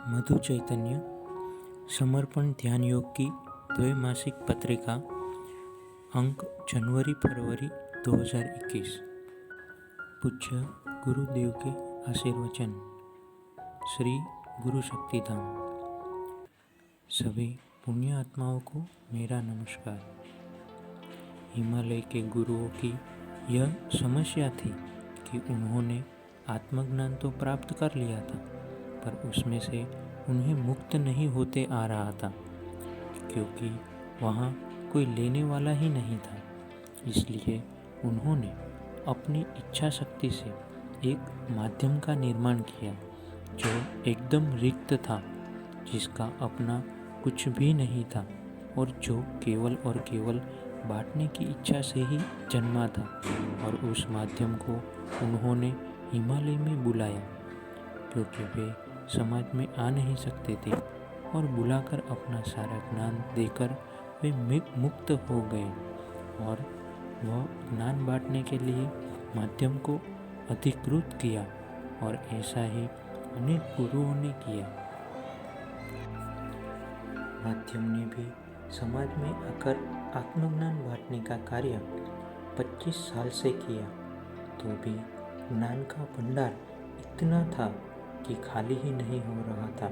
मधु चैतन्य समर्पण ध्यान योग की द्वैमासिक पत्रिका अंक जनवरी-फरवरी 2021। पूज्य गुरुदेव के आशीर्वचन। श्री गुरु शक्ति धाम। सभी पुण्य आत्माओं को मेरा नमस्कार। हिमालय के गुरुओं की यह समस्या थी कि उन्होंने आत्मज्ञान तो प्राप्त कर लिया था, पर उसमें से उन्हें मुक्त नहीं होते आ रहा था, क्योंकि वहाँ कोई लेने वाला ही नहीं था। इसलिए उन्होंने अपनी इच्छा शक्ति से एक माध्यम का निर्माण किया जो एकदम रिक्त था, जिसका अपना कुछ भी नहीं था और जो केवल और केवल बांटने की इच्छा से ही जन्मा था। और उस माध्यम को उन्होंने हिमालय में बुलाया, क्योंकि वे समाज में आ नहीं सकते थे और बुलाकर अपना सारा ज्ञान देकर वे मुक्त हो गए। और वह ज्ञान बांटने के लिए माध्यम को अधिकृत किया, और ऐसा ही अनेक गुरुओं ने किया। माध्यम ने भी समाज में आकर आत्मज्ञान बांटने का कार्य 25 साल से किया, तो भी ज्ञान का भंडार इतना था कि खाली ही नहीं हो रहा था।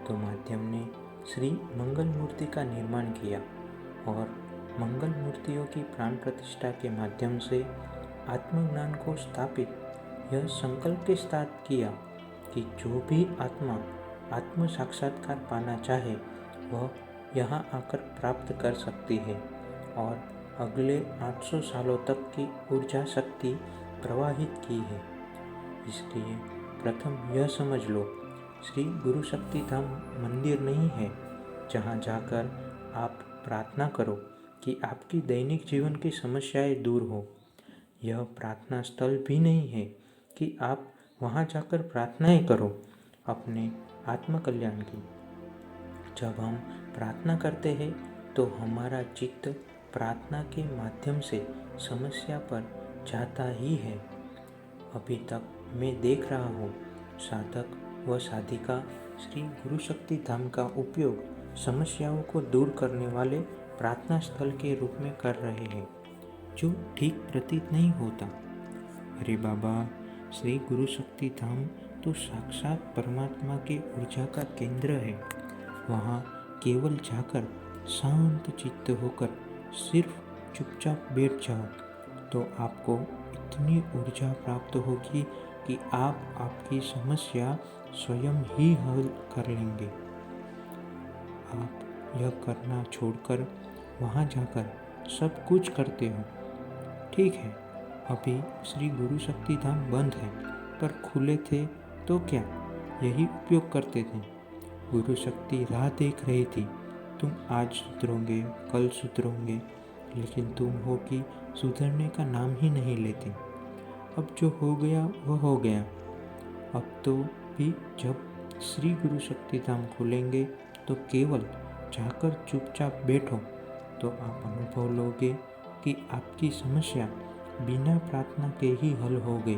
तो माध्यम ने श्री मंगल मूर्ति का निर्माण किया और मंगल मूर्तियों की प्राण प्रतिष्ठा के माध्यम से आत्मज्ञान को स्थापित यह संकल्प के साथ किया कि जो भी आत्मा आत्म साक्षात्कार पाना चाहे वह यहाँ आकर प्राप्त कर सकती है और अगले 800 सालों तक की ऊर्जा शक्ति प्रवाहित की है। इसलिए प्रथम यह समझ लो, श्री गुरु शक्ति धाम मंदिर नहीं है जहाँ जाकर आप प्रार्थना करो कि आपकी दैनिक जीवन की समस्याएं दूर हो। यह प्रार्थना स्थल भी नहीं है कि आप वहाँ जाकर प्रार्थनाएं करो अपने आत्मकल्याण की। जब हम प्रार्थना करते हैं तो हमारा चित्त प्रार्थना के माध्यम से समस्या पर जाता ही है। अभी तक मैं देख रहा हूँ साधक व साधिका श्री गुरु शक्ति धाम का उपयोग समस्याओं को दूर करने वाले प्रार्थना स्थल के रूप में कर रहे हैं, जो ठीक प्रतीत नहीं होता। अरे बाबा, श्री गुरु शक्ति धाम तो साक्षात परमात्मा की ऊर्जा का केंद्र है। वहाँ केवल जाकर शांत चित्त होकर सिर्फ चुपचाप बैठ जाओ तो आपको इतनी ऊर्जा प्राप्त होगी कि आप आपकी समस्या स्वयं ही हल कर लेंगे। आप यह करना छोड़कर वहाँ जाकर सब कुछ करते हो। ठीक है, अभी श्री गुरु शक्ति धाम बंद है, पर खुले थे तो क्या यही उपयोग करते थे। गुरु शक्ति राह देख रही थी, तुम आज सुधरोगे, कल सुधरोगे, लेकिन तुम हो कि सुधरने का नाम ही नहीं लेते। अब जो हो गया वह हो गया। अब तो भी जब श्री गुरु शक्ति धाम खुलेंगे तो केवल जाकर चुपचाप बैठो तो आप अनुभव लोगे कि आपकी समस्या बिना प्रार्थना के ही हल हो गई।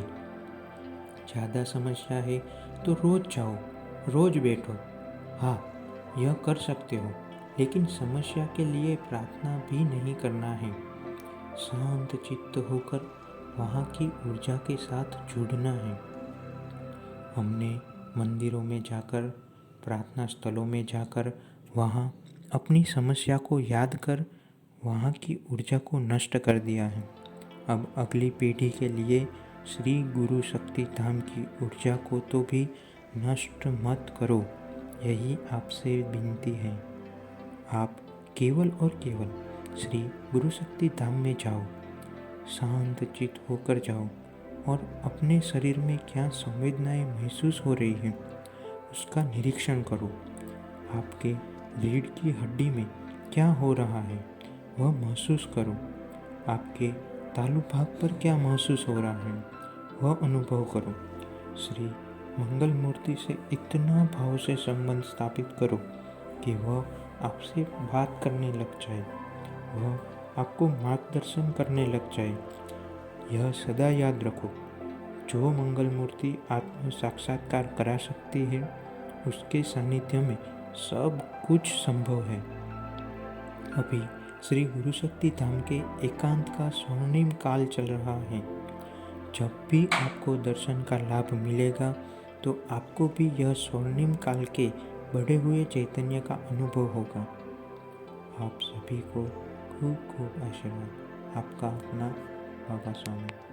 ज़्यादा समस्या है तो रोज जाओ, रोज बैठो। हाँ, यह कर सकते हो, लेकिन समस्या के लिए प्रार्थना भी नहीं करना है। शांत चित्त होकर वहाँ की ऊर्जा के साथ जुड़ना है। हमने मंदिरों में जाकर, प्रार्थना स्थलों में जाकर वहाँ अपनी समस्या को याद कर वहाँ की ऊर्जा को नष्ट कर दिया है। अब अगली पीढ़ी के लिए श्री गुरु शक्ति धाम की ऊर्जा को तो भी नष्ट मत करो, यही आपसे विनती है। आप केवल और केवल श्री गुरु शक्ति धाम में जाओ, शांत चित्त होकर जाओ और अपने शरीर में क्या संवेदनाएं महसूस हो रही हैं उसका निरीक्षण करो। आपके रीढ़ की हड्डी में क्या हो रहा है वह महसूस करो। आपके तालु भाग पर क्या महसूस हो रहा है वह अनुभव करो। श्री मंगल मूर्ति से इतना भाव से संबंध स्थापित करो कि वह आपसे बात करने लग जाए, वह आपको मार्गदर्शन करने लग जाए। यह सदा याद रखो, जो मंगल मूर्ति आत्म साक्षात्कार करा सकती है उसके सानिध्य में सब कुछ संभव है। अभी श्री गुरु शक्ति धाम के एकांत का स्वर्णिम काल चल रहा है। जब भी आपको दर्शन का लाभ मिलेगा तो आपको भी यह स्वर्णिम काल के बढ़े हुए चैतन्य का अनुभव होगा। आप सभी को खूब खूब आशीर्वाद। आपका अपना बाबा स्वामी।